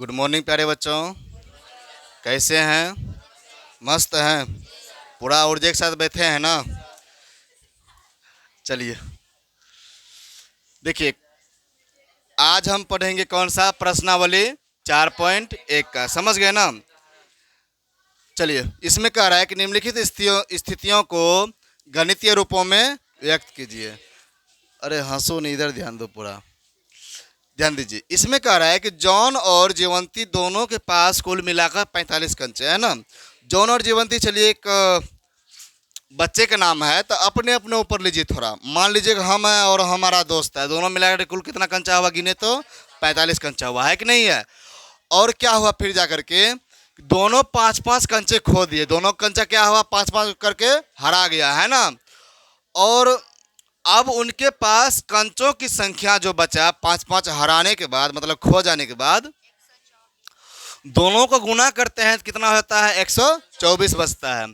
Good morning प्यारे बच्चों। कैसे हैं? मस्त हैं? पूरा ऊर्जा के साथ बैठे हैं ना? चलिए देखिए, आज हम पढ़ेंगे कौन सा प्रश्नावली 4.1 का। समझ गए ना? चलिए, इसमें कह रहा है कि निम्नलिखित स्थितियों को गणितीय रूपों में व्यक्त कीजिए। अरे हंसो नहीं, इधर ध्यान दो, पूरा ध्यान दीजिए। इसमें कह रहा है कि जॉन और जीवंती दोनों के पास कुल मिलाकर 45 कंचे है ना। जॉन और जीवंती, चलिए एक बच्चे का नाम है तो अपने अपने ऊपर लीजिए। थोड़ा मान लीजिए कि हम हैं और हमारा दोस्त है, दोनों मिलाकर कुल कितना कंचा हुआ गिने तो 45 कंचा हुआ है कि नहीं है। और क्या हुआ फिर जा करके दोनों 5-5 कंचे खो दिए। दोनों कंचा क्या हुआ, 5-5 करके हरा गया है ना। और अब उनके पास कंचों की संख्या जो बचा 5-5 हराने के बाद, मतलब खो जाने के बाद, दोनों को गुना करते हैं तो कितना होता है, 124 बचता है।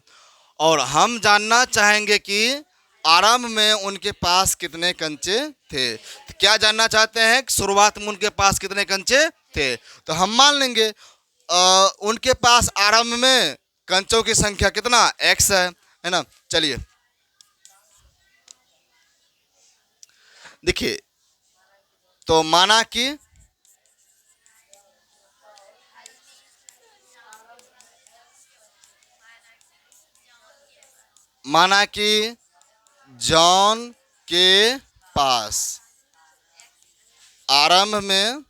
और हम जानना चाहेंगे कि आरंभ में उनके पास कितने कंचे थे। तो क्या जानना चाहते हैं कि शुरुआत में उनके पास कितने कंचे थे। तो हम मान लेंगे उनके पास आरंभ में कंचों की संख्या कितना, x है ना। चलिए देखिए, तो माना कि जॉन के पास आरंभ में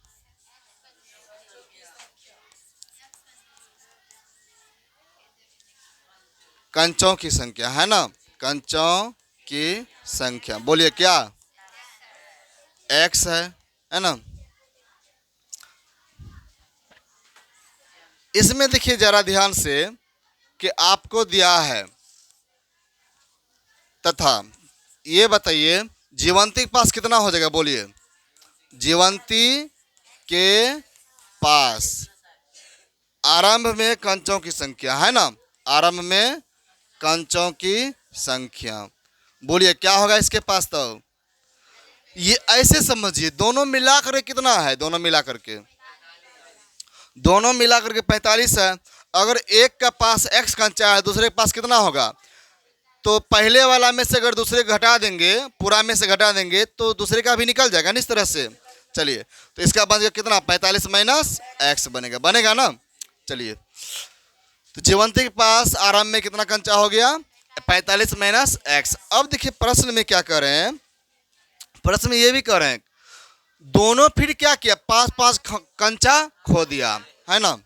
कंचों की संख्या है ना, कंचों की संख्या बोलिए क्या, x है ना। इसमें देखिए जरा ध्यान से कि आपको दिया है तथा ये बताइए जीवंती के पास कितना हो जाएगा, बोलिए। जीवंती के पास आरंभ में कंचों की संख्या है ना, आरंभ में कंचों की संख्या, बोलिए क्या होगा इसके पास। तो ये ऐसे समझिए, दोनों मिलाकर के कितना है, दोनों मिलाकर के 45 है। अगर एक का पास x कंचा है, दूसरे के पास कितना होगा। तो पहले वाला में से अगर दूसरे घटा देंगे, पूरा में से घटा देंगे तो दूसरे का भी निकल जाएगा ना, इस तरह से। चलिए, तो इसका बनेगा कितना, 45 माइनस x बनेगा ना। चलिए, तो जीवंती के पास आरंभ में कितना कंचा हो गया, 45 माइनस x। अब देखिए प्रश्न में क्या कर रहे हैं, प्रश्न में ये भी कर रहे हैं दोनों फिर क्या किया, 5-5 कंचा खो दिया है ना।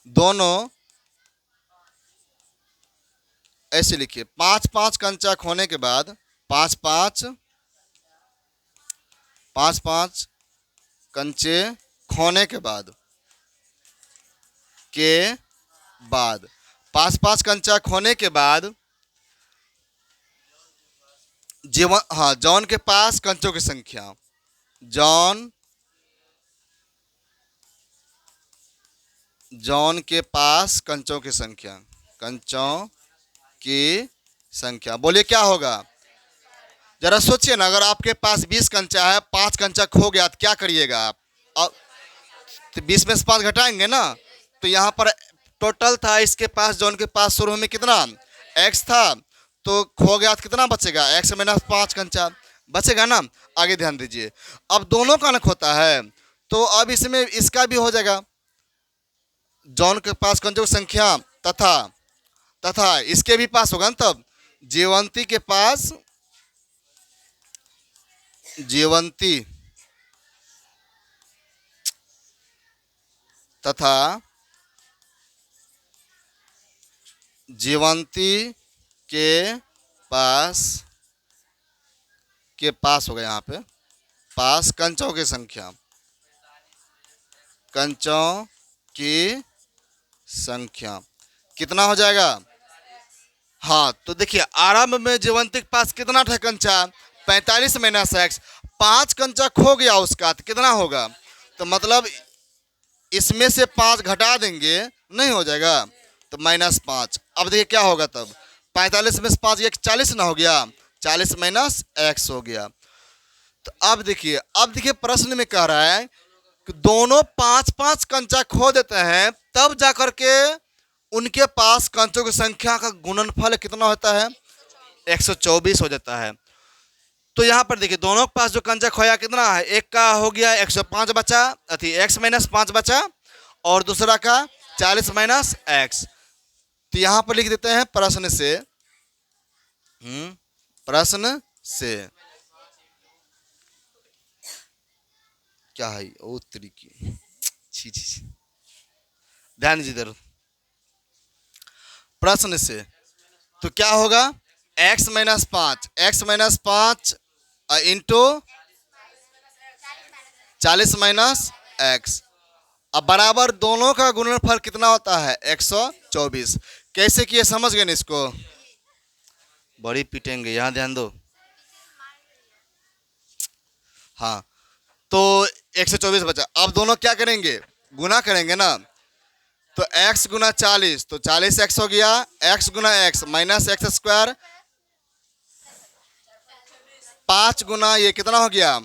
दोनों ऐसे लिखिए, 5-5 कंचा खोने के बाद, 5-5 कंचे खोने के बाद 5-5 कंचा खोने के बाद जॉन के पास कंचों की संख्या, जॉन के पास कंचों की संख्या, बोलिए क्या होगा। जरा सोचिए ना, अगर आपके पास 20 कंचा है, 5 कंचा खो गया तो क्या करिएगा आप। अब तो 20 में से 5 घटाएंगे ना, तो यहाँ पर टोटल था इसके पास, जॉन के पास शुरू में कितना x था, तो खो गया तो कितना बचेगा, x माइनस 5 कंचा बचेगा ना। आगे ध्यान दीजिए, अब दोनों का नख होता है तो अब इसमें इसका भी हो जाएगा, जॉन के पास कंचों की संख्या तथा इसके भी पास होगा ना। तब जीवंती के पास, तथा जीवंती के पास होगा, यहाँ पे पास कंचों की संख्या कितना हो जाएगा। हाँ, तो देखिए आरंभ में जीवंती के पास कितना था कंचा, 45 माइनस x, 5 कंचा खो गया उसका तो कितना होगा। तो मतलब इसमें से 5 घटा देंगे, नहीं हो जाएगा, तो -5। अब देखिए क्या होगा, तब 45 में से 5 एक 40 ना हो गया, 40 माइनस x हो गया। तो अब देखिए प्रश्न में कह रहा है कि दोनों 5-5 कंचा खो देते हैं, तब जाकर के उनके पास कंचों की संख्या का गुणनफल कितना होता है? 124 हो जाता है। तो यहाँ पर देखिए दोनों के पास जो कंचा खोया कितना है? एक का हो गया 105 बचा, अति x-5 बचा, और दूसरा का 40 माइनस एक्स। तो यहाँ पर लिख देते हैं प्रश्न से, प्रश्न से क्या है? ओ तरीके छी छी छी, ध्यान दीजिए इधर। प्रश्न से तो क्या होगा? x-5 इंटू 40 माइनस एक्स, अब बराबर दोनों का गुणनफल कितना होता है? 124। कैसे किए समझ गए ना इसको? बड़ी पीटेंगे, यहाँ ध्यान दो। हाँ, तो 124 बचा। अब दोनों क्या करेंगे? गुना करेंगे ना। तो x गुना 40, तो 40x हो गया, x गुना x माइनस एक्स स्क्वायर, 5 गुना ये कितना हो गया?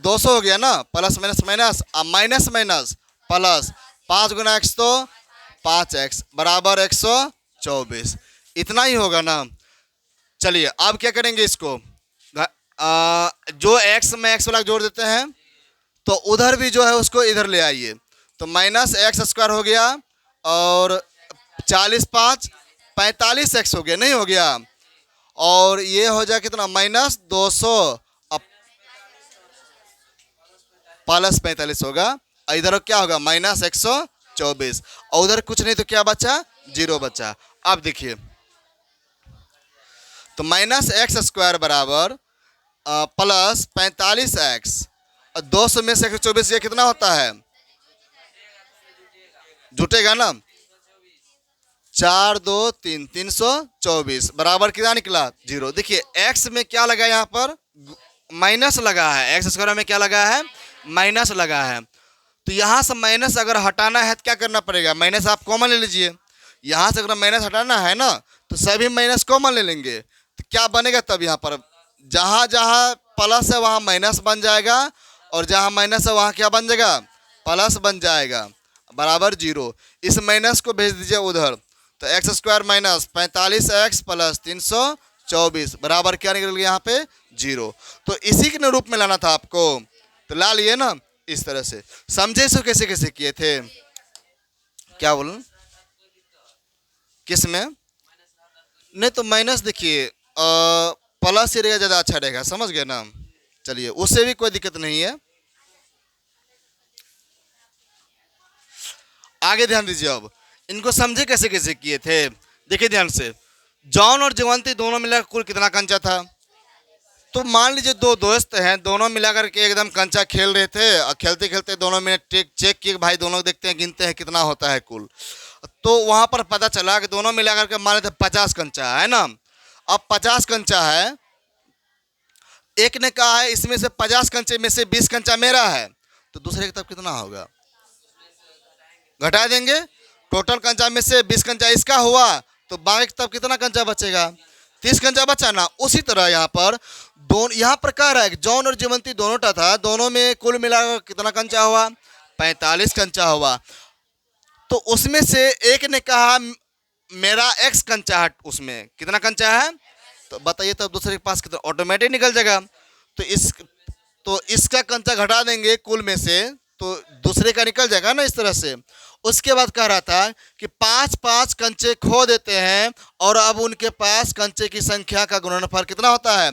200 हो गया ना, प्लस माइनस माइनस, अब माइनस माइनस प्लस, 5 गुना x तो 5x बराबर 124। इतना ही होगा ना। चलिए अब क्या करेंगे इसको? जो x में x वाला जोड़ देते हैं, तो उधर भी जो है उसको इधर ले आइए। तो माइनस एक्स स्क्वायर हो गया, और 40-5 45x हो गया, नहीं हो गया? और ये हो जाए कितना? माइनस 200, अब प्लस 45 होगा, इधर क्या होगा? माइनस 124, और उधर कुछ नहीं तो क्या बचा? 0 बचा। अब देखिए, तो माइनस एक्स स्क्वायर बराबर प्लस 45x, और 200 में से 124 ये कितना होता है? जुटेगा ना? 4 2 3 324 बराबर कितना निकला? 0। देखिए x में क्या लगा? यहाँ पर माइनस लगा है। एक्स स्क्वायर में क्या लगा है? माइनस लगा है। तो यहाँ से माइनस अगर हटाना है तो क्या करना पड़ेगा? माइनस आप कॉमन ले लीजिए। यहाँ से अगर माइनस हटाना है ना, तो सभी माइनस कॉमन ले लेंगे। तो क्या बनेगा तब? यहाँ पर जहाँ जहाँ प्लस है वहाँ माइनस बन जाएगा, और जहाँ माइनस है वहाँ क्या बन जाएगा? प्लस बन जाएगा, बराबर 0। इस माइनस को भेज दीजिए उधर। तो x square minus 45x plus 324 बराबर क्या निकल गया? यहाँ पे 0। तो इसी के रूप में लाना था आपको, तो ला लिए ना इस तरह से। समझे इसको कैसे कैसे किए थे? क्या बोलूं? किस में? नहीं तो माइनस देखिए प्लस ही रहेगा, ज़्यादा अच्छा रहेगा। समझ गए ना? चलिए, उससे भी कोई दिक्कत नहीं है। आगे ध्यान दीजिए। अब इनको समझे कैसे कैसे किए थे? देखिए ध्यान से, जॉन और जयवंती दोनों मिलाकर कुल कितना कंचा था? तो मान लीजिए दो दोस्त हैं, दोनों मिलाकर के एकदम कंचा खेल रहे थे, और खेलते खेलते दोनों में चेक किए, भाई दोनों देखते हैं, गिनते हैं कितना होता है कुल। तो वहाँ पर पता चला कि दोनों मिलाकर के मान लेते 50 कंचा है ना। अब 50 कंचा है, एक ने कहा है इसमें से 50 कंचे में से 20 कंचा मेरा है, तो दूसरे की तरफ कितना होगा? घटा देंगे। टोटल कंचा में से 20 कंचा इसका हुआ, तो बाकी तब कितना कंचा बचेगा? 30 कंचा बचा ना। उसी तरह यहाँ पर यहाँ पर कह रहा है कि जॉन और जयवंती दोनों का था, दोनों में कुल मिलाकर कितना कंचा हुआ? 45 कंचा हुआ। तो उसमें से एक ने कहा मेरा x कंचा है, उसमें कितना कंचा है? तो बताइए तब दूसरे के पास कितना? ऑटोमेटिक निकल जाएगा। तो इसका कंचा घटा देंगे कुल में से, तो दूसरे का निकल जाएगा ना इस तरह से। उसके बाद कह रहा था कि 5-5 कंचे खो देते हैं, और अब उनके पास कंचे की संख्या का गुणनफल कितना होता है?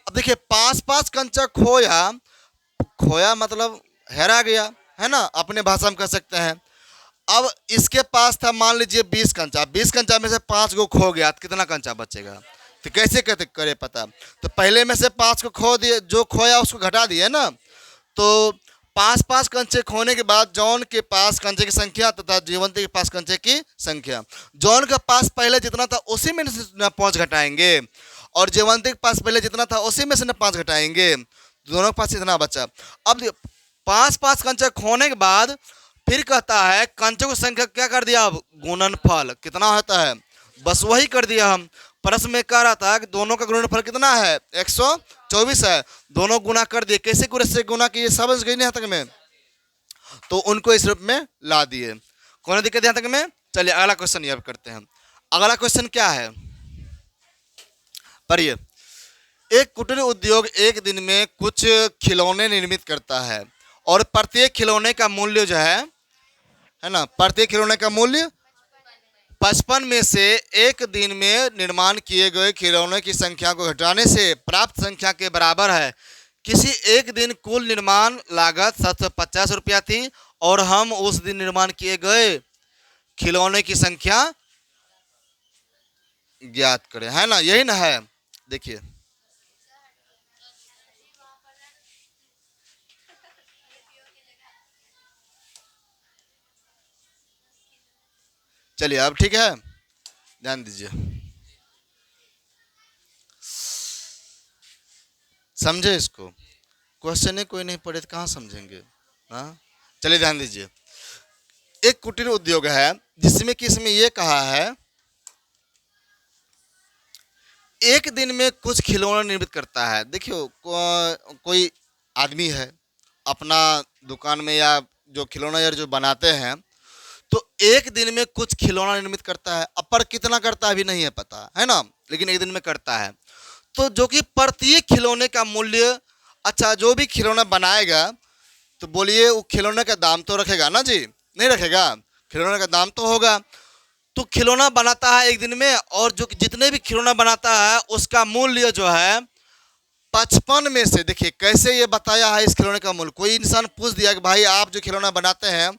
अब देखिए 5-5 कंचा खोया मतलब हेरा गया है ना, अपने भाषा में कह सकते हैं। अब इसके पास था मान लीजिए 20 कंचा, 20 कंचा में से 5 को खो गया, तो कितना कंचा बचेगा? तो कैसे करे पता? तो पहले में से 5 को खो दिए, जो खोया उसको घटा दिए ना। तो 5-5 कंचे खोने के बाद जॉन के पास कंचे की संख्या तथा जयवंती के पास कंचे की संख्या। जॉन के पास पहले जितना था उसी में से 5 घटाएंगे, और जयवंती के पास पहले जितना था उसी में से 5 घटाएंगे, दोनों के पास इतना बचा। अब 5-5 कंचे खोने के बाद फिर कहता है कंचों की संख्या क्या कर दिया? अब गुणनफल कितना होता है? बस वही कर दिया हम। प्रश्न में कह रहा था कि दोनों का गुणनफल कितना है? 24 है, दोनों गुना कर दिए। कैसे से गुना किए समझ गई नहीं यहाँ तक में, तो उनको इस रूप में ला दिए। कौन दिक्कत यहाँ तक में? चलिए अगला क्वेश्चन ये करते हैं। अगला क्वेश्चन क्या है, पढ़िए। एक कुटीर उद्योग एक दिन में कुछ खिलौने निर्मित करता है और प्रत्येक खिलौने का मूल्य जो है ना, प्रत्येक खिलौने का मूल्य 55 में से एक दिन में निर्माण किए गए खिलौने की संख्या को घटाने से प्राप्त संख्या के बराबर है। किसी एक दिन कुल निर्माण लागत 750 रुपया थी और हम उस दिन निर्माण किए गए खिलौने की संख्या ज्ञात करें, है ना, यही ना है। देखिए चलिए अब ठीक है, ध्यान दीजिए, समझे इसको। क्वेश्चन ही कोई नहीं पढ़े तो कहाँ समझेंगे। हाँ चलिए ध्यान दीजिए। एक कुटीर उद्योग है जिसमें कि इसमें यह कहा है एक दिन में कुछ खिलौना निर्मित करता है। देखियो कोई आदमी है अपना दुकान में या जो खिलौना यार जो बनाते हैं, तो एक दिन में कुछ खिलौना निर्मित करता है। अब पर कितना करता है अभी नहीं है पता, है ना, लेकिन एक दिन में करता है। तो जो कि प्रत्येक खिलौने का मूल्य, अच्छा जो भी खिलौना बनाएगा तो बोलिए वो खिलौने का दाम तो रखेगा ना जी, नहीं रखेगा, खिलौने का दाम तो होगा। तो खिलौना बनाता है एक दिन में, और जो जितने भी खिलौना बनाता है उसका मूल्य जो है 55 में से, देखिए कैसे ये बताया है इस खिलौने का मूल्य। कोई इंसान पूछ दिया कि भाई आप जो खिलौना बनाते हैं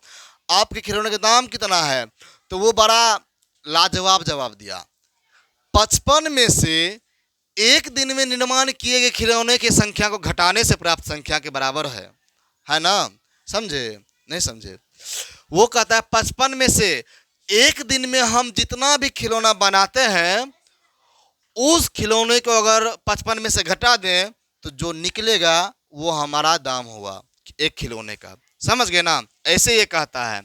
आपके खिलौने का दाम कितना है, तो वो बड़ा लाजवाब जवाब दिया 55 में से एक दिन में निर्माण किए गए खिलौने की संख्या को घटाने से प्राप्त संख्या के बराबर है ना, समझे नहीं समझे। वो कहता है 55 में से एक दिन में हम जितना भी खिलौना बनाते हैं उस खिलौने को अगर 55 में से घटा दें तो जो निकलेगा वो हमारा दाम हुआ एक खिलौने का, समझ गए ना। ऐसे ये कहता है।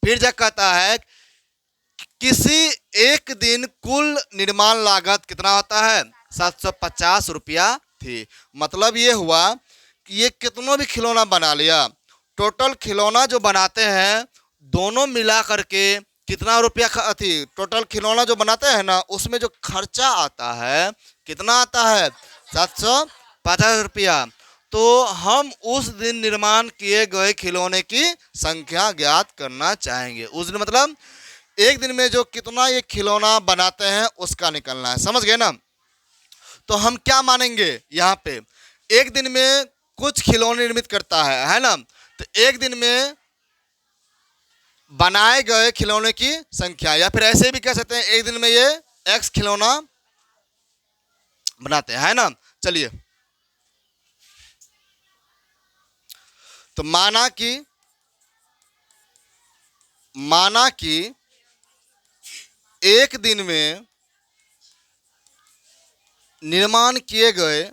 फिर जब कहता है किसी एक दिन कुल निर्माण लागत कितना होता है 750 रुपया थी। मतलब ये हुआ कि ये कितनों भी खिलौना बना लिया, टोटल खिलौना जो बनाते हैं दोनों मिला करके कितना रुपया थी, टोटल खिलौना जो बनाते हैं ना उसमें जो खर्चा आता है कितना आता है 750 रुपया। तो हम उस दिन निर्माण किए गए खिलौने की संख्या ज्ञात करना चाहेंगे। उस दिन मतलब एक दिन में जो कितना ये खिलौना बनाते हैं उसका निकलना है, समझ गए ना। तो हम क्या मानेंगे यहाँ पे, एक दिन में कुछ खिलौने निर्मित करता है ना, तो एक दिन में बनाए गए खिलौने की संख्या, या फिर ऐसे भी कह सकते हैं एक दिन में ये x खिलौना बनाते हैं, है ना। चलिए तो माना कि एक दिन में निर्माण किए गए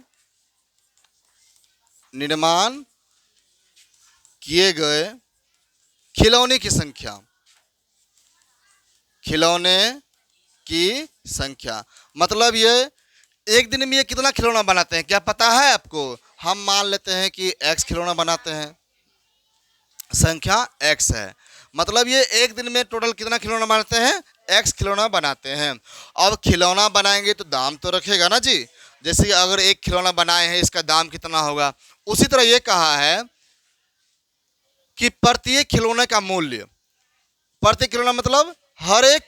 खिलौने की संख्या, मतलब ये एक दिन में ये कितना खिलौना बनाते हैं क्या पता है आपको। हम मान लेते हैं कि x खिलौना बनाते हैं, संख्या x है, मतलब ये एक दिन में टोटल कितना खिलौना बनाते हैं x खिलौना बनाते हैं। अब खिलौना बनाएंगे तो दाम तो रखेगा ना जी, जैसे कि अगर एक खिलौना बनाए हैं इसका दाम कितना होगा। उसी तरह ये कहा है कि प्रत्येक खिलौने का मूल्य, प्रत्येक खिलौना मतलब हर एक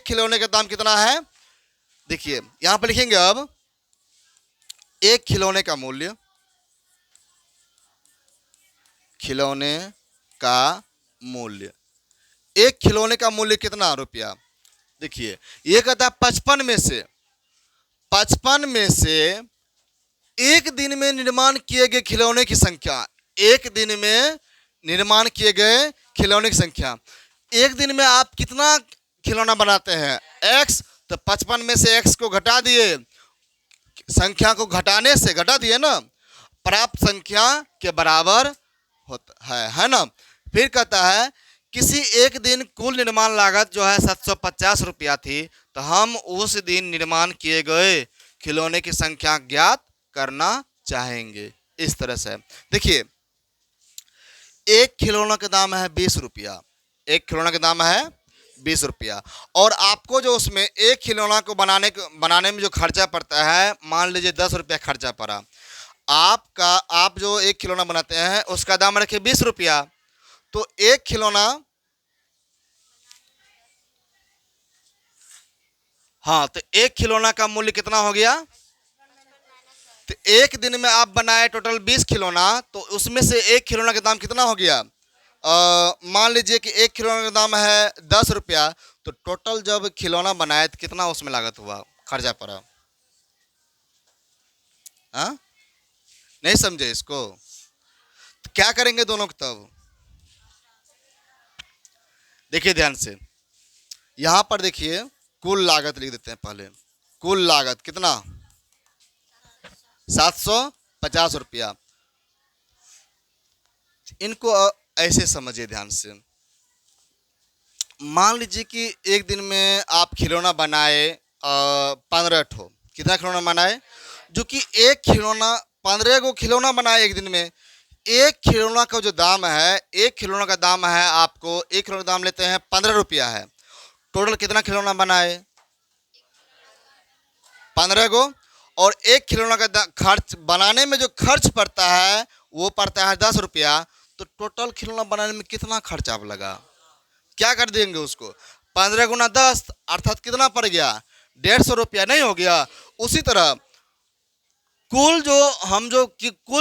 खिलौने का दाम कितना है। देखिए यहां पर लिखेंगे अब एक खिलौने का मूल्य, एक खिलौने का मूल्य कितना रुपया। देखिए ये कहता है 55 में से एक दिन में निर्माण किए गए खिलौने की संख्या, एक दिन में निर्माण किए गए खिलौने की संख्या। एक दिन में आप कितना खिलौना बनाते हैं x, तो 55 में से x को घटा दिए, संख्या को घटाने से घटा दिए ना, प्राप्त संख्या के बराबर होता है ना। फिर कहता है किसी एक दिन कुल निर्माण लागत जो है 750 रुपया थी, तो हम उस दिन निर्माण किए गए खिलौने की संख्या ज्ञात करना चाहेंगे। इस तरह से देखिए, एक खिलौना का दाम है 20 रुपया, एक खिलौना का दाम है 20 रुपया, और आपको जो उसमें एक खिलौना को बनाने में जो खर्चा पड़ता है, मान लीजिए 10 रुपया खर्चा पड़ा। आप जो एक खिलौना बनाते हैं उसका दाम रखे 20 रुपया, तो एक खिलौना, हाँ, तो एक खिलौना का मूल्य कितना हो गया? तो एक दिन में आप बनाए टोटल 20 खिलौना, तो उसमें से एक खिलौना का दाम कितना हो गया? मान लीजिए कि एक खिलौना का दाम है 10 रुपया, तो टोटल जब खिलौना बनाए तो कितना उसमें लागत हुआ, खर्चा पड़ा? हाँ, नहीं समझे इसको? तो क्या करेंगे दोनों को तब? देखिए ध्यान से, यहां पर देखिए कुल लागत लिख देते हैं पहले। कुल लागत कितना? 750 रुपया। इनको ऐसे समझिए ध्यान से, मान लीजिए कि एक दिन में आप खिलौना बनाए 15 ठो। कितना खिलौना बनाए? जो कि एक खिलौना, 15 को खिलौना बनाए एक दिन में। एक खिलौना का जो दाम है, एक खिलौना का दाम है, आपको एक खिलौना का दाम लेते हैं 15 रुपया है। टोटल कितना खिलौना बनाए? 15 को, और एक खिलौना का खर्च बनाने में जो खर्च पड़ता है वो पड़ता है 10 रुपया। तो टोटल खिलौना बनाने में कितना खर्चा लगा? क्या कर देंगे उसको? 15 गुना 10 अर्थात कितना पड़ गया? 150 रुपया, नहीं हो गया? उसी तरह कुल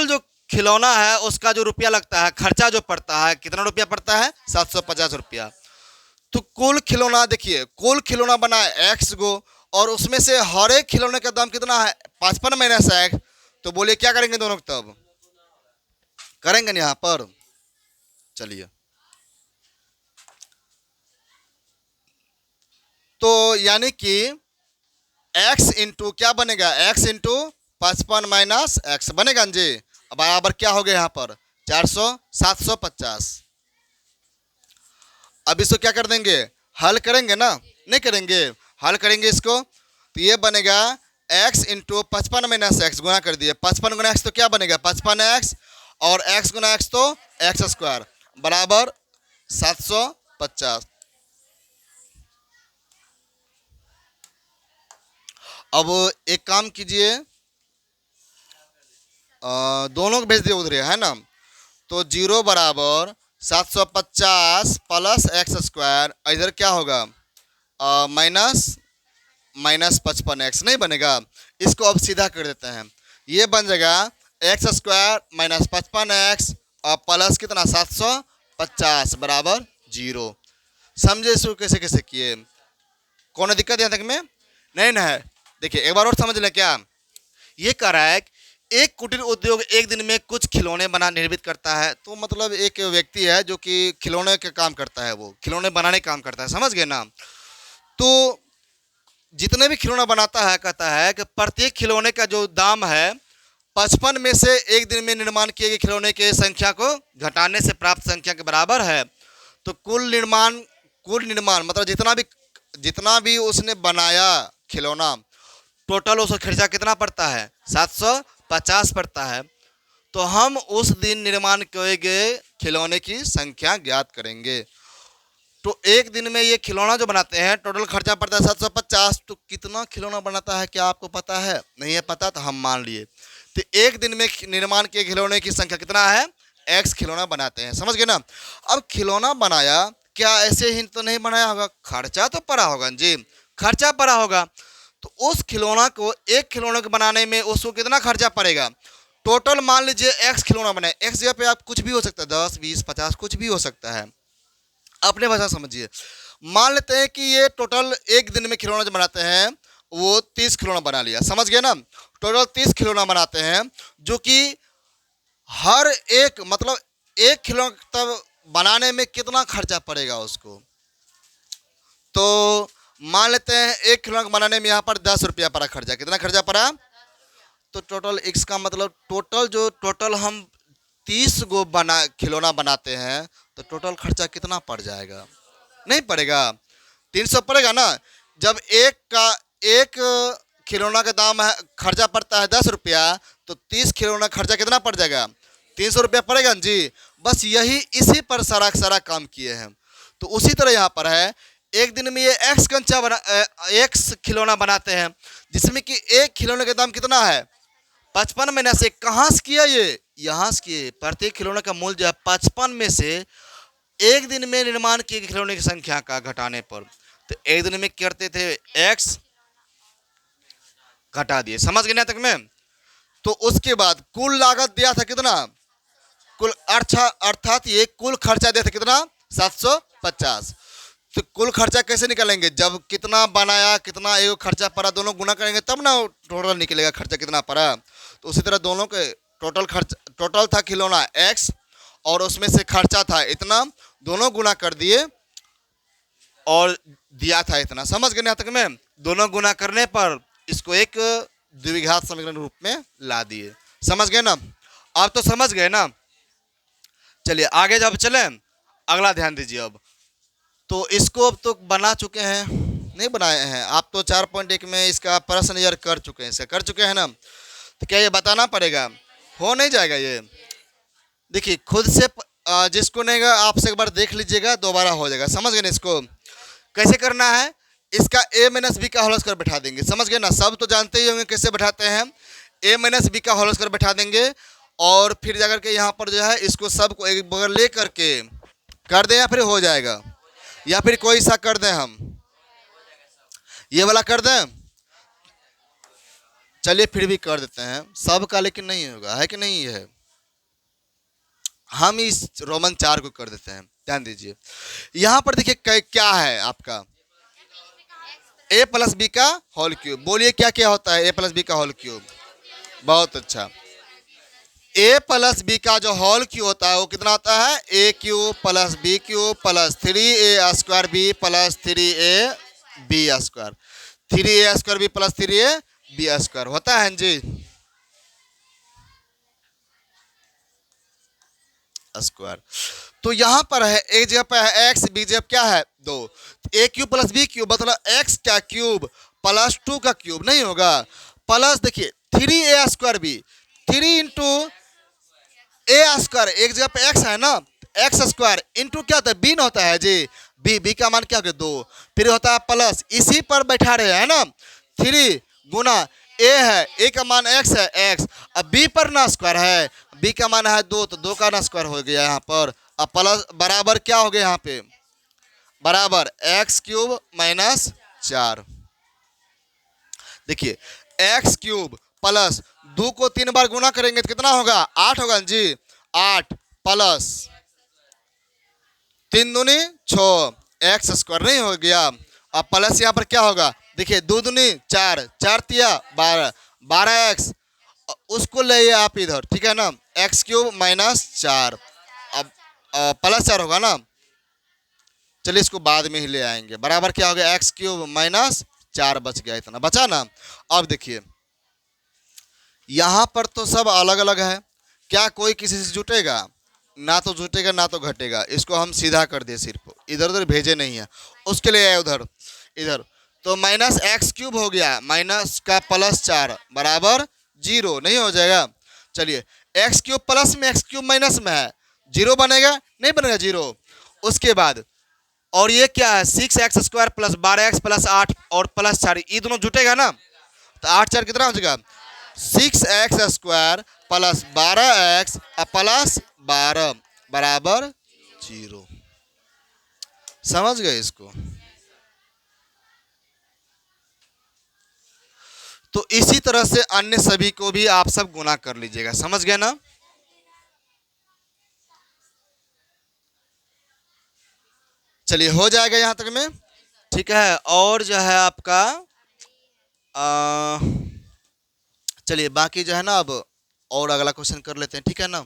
जो खिलौना है उसका जो रुपया लगता है, खर्चा जो पड़ता है, कितना रुपया पड़ता है? 750 रुपया। तो कुल खिलौना देखिए, कुल खिलौना बना एक्स गो, और उसमें से हर एक खिलौने का दाम कितना है? 55 माइनस एक्स। तो बोलिए क्या करेंगे दोनों को तब? करेंगे ना यहाँ पर? चलिए, तो यानी कि x इंटू क्या बनेगा? x इंटू 55 माइनस एक्स बनेगा जी। अब बराबर क्या हो गया यहाँ पर? 400, 750। अब इसको क्या कर देंगे? हल करेंगे ना? नहीं करेंगे? हल करेंगे इसको, तो ये बनेगा x इंटू 55 माइनस एक्स, गुना कर दिए। 55 गुना एक्स तो क्या बनेगा? 55x, और x गुना एक्स तो एक्स स्क्वायर, बराबर 750। अब एक काम कीजिए, दोनों को भेज दिए उधर, है ना? तो 0 बराबर 750 प्लस एक्स स्क्वायर, इधर क्या होगा? माइनस 55x, नहीं बनेगा? इसको अब सीधा कर देते हैं, ये बन जाएगा एक्स स्क्वायर माइनस 55x और प्लस कितना? 750 बराबर 0। समझे इसको कैसे कैसे किए? कौन दिक्कत यहाँ तक में? नहीं ना है? देखिए एक बार और समझ लें। क्या ये कह रहा है? एक कुटीर उद्योग एक दिन में कुछ खिलौने बना निर्मित करता है। तो मतलब एक व्यक्ति है जो कि खिलौने का काम करता है, वो खिलौने बनाने का काम करता है, समझ गए ना? तो जितने भी खिलौना बनाता है, कहता है कि प्रत्येक खिलौने का जो दाम है 55 में से एक दिन में निर्माण किए गए खिलौने के संख्या को घटाने से प्राप्त संख्या के बराबर है। तो कुल निर्माण मतलब जितना भी उसने बनाया खिलौना, टोटल उसका खर्चा कितना पड़ता है? 750 पड़ता है। तो हम उस दिन निर्माण किए गए खिलौने की संख्या ज्ञात करेंगे। तो एक दिन में ये खिलौना जो बनाते हैं टोटल खर्चा पड़ता है 750। तो कितना खिलौना बनाता है क्या आपको पता है? नहीं है पता, तो हम मान लिए। तो एक दिन में निर्माण के खिलौने की संख्या कितना है? x खिलौना बनाते हैं, समझ गए ना? अब खिलौना बनाया, क्या ऐसे ही तो नहीं बनाया होगा, खर्चा तो पड़ा होगा जी, खर्चा पड़ा होगा। तो उस खिलौना को, एक खिलौने को बनाने में उसको कितना खर्चा पड़ेगा? टोटल मान लीजिए x खिलौना बनाए, x जगह पे आप कुछ भी हो सकता है, 10, 20, 50 कुछ भी हो सकता है, अपने भाषा समझिए। मान लेते हैं कि ये टोटल एक दिन में खिलौना जो बनाते हैं वो 30 खिलौना बना लिया, समझ गए ना? टोटल 30 खिलौना बनाते हैं, जो कि हर एक मतलब एक खिलौना तब बनाने में कितना खर्चा पड़ेगा उसको। तो मान लेते हैं एक खिलौना बनाने में यहाँ पर 10 रुपया पड़ा खर्चा। कितना खर्चा पड़ा? तो टोटल इसका मतलब टोटल हम 30 गो खिलौना बनाते हैं, तो टोटल खर्चा कितना पड़ जाएगा? नहीं पड़ेगा, 300 पड़ेगा ना? जब एक खिलौना का दाम है, खर्चा पड़ता है 10 रुपया, तो 30 खिलौना खर्चा कितना पड़ जाएगा? 300 रुपया पड़ेगा ना जी। बस यही इसी पर सारा सारा काम किए हैं। तो उसी तरह यहाँ पर है, एक दिन में ये एक्स खिलौना बनाते हैं, जिसमें कि एक खिलौने का दाम कितना है? 55 में से कहाँ से किया ये? यहाँ से किए। प्रत्येक खिलौने का मूल्य जो है 55 में से एक दिन में निर्माण किए खिलौने की संख्या का घटाने पर, तो एक दिन में करते थे एक्स, घटा दिए। समझ गए ना तक में? तो उसके बाद कुल लागत दिया था कितना? कुल अर्थात ये कुल खर्चा दिया था कितना? 750। तो कुल खर्चा कैसे निकालेंगे? जब कितना बनाया, कितना एक खर्चा पड़ा, दोनों गुना करेंगे तब ना टोटल निकलेगा खर्चा कितना पड़ा। तो उसी तरह दोनों के टोटल था खिलौना एक्स, और उसमें से खर्चा था इतना, दोनों गुना कर दिए और दिया था इतना। समझ गए यहाँ तक में? दोनों गुना करने पर इसको एक द्विघात समीकरण रूप में ला दिए। समझ गए ना? आप तो समझ गए ना? चलिए आगे जब चले, अगला ध्यान दीजिए। अब तो इसको अब तो बना चुके हैं, नहीं बनाए हैं आप तो 4.1 में इसका प्रश्न यार कर चुके हैं, इसका कर चुके हैं ना? तो क्या ये बताना पड़ेगा? हो नहीं जाएगा ये? देखिए खुद से जिसको नहीं आपसे एक बार देख लीजिएगा, दोबारा हो जाएगा। समझ गए ना? इसको कैसे करना है? इसका a माइनस बी का होल स्क्वायर बैठा देंगे। समझ गए ना? सब तो जानते ही होंगे कैसे बैठाते हैं। a माइनस बी का होल स्क्वायर बैठा देंगे, और फिर जाकर के यहाँ पर जो है इसको सबको एक बगल ले करके कर दें, या फिर हो जाएगा, या फिर कोई सा कर दें, हम ये वाला कर दें। चलिए फिर भी कर देते हैं सबका, लेकिन नहीं होगा, है कि नहीं? है, हम इस रोमन 4 को कर देते हैं। ध्यान दीजिए यहाँ पर देखिए क्या है आपका a प्लस बी का होल क्यूब। बोलिए क्या क्या होता है a प्लस बी का होल क्यूब? बहुत अच्छा। a प्लस बी का जो होल क्यूब होता है वो कितना होता है? a cube plus B cube plus 3a square B plus 3a B square, 3a square B plus 3a B square होता है जी स्क्वायर। तो यहाँ पर है एक जगह पर है एक्स, बी जगह क्या है? 2। ए क्यूब प्लस बी क्यूब मतलब एक्स का क्यूब प्लस 2 का क्यूब नहीं होगा, प्लस देखिए 3a स्क्वायर बी, 3 इंटू ए स्क्वायर, एक जगह पे एक्स है ना, एक्स स्क्वायर इंटू क्या होता है? बी न होता है जी, बी का मान क्या हो गया? 2। फिर होता है प्लस, इसी पर बैठा रहे है ना, 3 गुना ए है, ए का मान एक्स है, एक्स, अब बी पर ना स्क्वायर है, बी का मान है 2, तो 2 का ना स्क्वायर हो गया यहाँ पर। अब प्लस बराबर क्या हो गया यहाँ पे? बराबर एक्स क्यूब माइनस 4। देखिए एक्स क्यूब प्लस 2 को 3 बार गुना करेंगे तो कितना होगा? 8 होगा जी। 8 प्लस 3 दूनी 6 एक्स स्क्वायर नहीं हो गया। अब प्लस यहाँ पर क्या होगा? देखिए 2 दूनी 4, 4 तिया 12, 12 एक्स, उसको ले आप इधर, ठीक है ना? एक्स क्यूब माइनस 4, अब प्लस 4 होगा ना। चलिए इसको बाद में ही ले आएंगे। बराबर क्या हो गया? एक्स क्यूब माइनस 4 बच गया, इतना बचा ना। अब देखिए यहाँ पर तो सब अलग अलग है, क्या कोई किसी से जुटेगा? ना तो जुटेगा ना तो घटेगा। इसको हम सीधा कर दिए, सिर्फ इधर उधर भेजे नहीं है, उसके लिए आए उधर इधर। तो माइनस एक्स क्यूब हो गया, माइनस का प्लस 4 बराबर 0 नहीं हो जाएगा? चलिए एक्स क्यूब प्लस में एक्स क्यूब माइनस में है, 0 बनेगा? नहीं बनेगा 0। उसके बाद और ये क्या है? 6x square plus 12x plus 8 और प्लस 4, ये दोनों जुटेगा ना, तो 8 4 कितना हो जाएगा? 6x square plus 12x plus 12 बराबर 0। समझ गए इसको? तो इसी तरह से अन्य सभी को भी आप सब गुना कर लीजिएगा। समझ गए ना? चलिए हो जाएगा यहाँ तक में, ठीक है। और जो है आपका चलिए बाकी जो है ना, अब और अगला क्वेश्चन कर लेते हैं, ठीक है ना?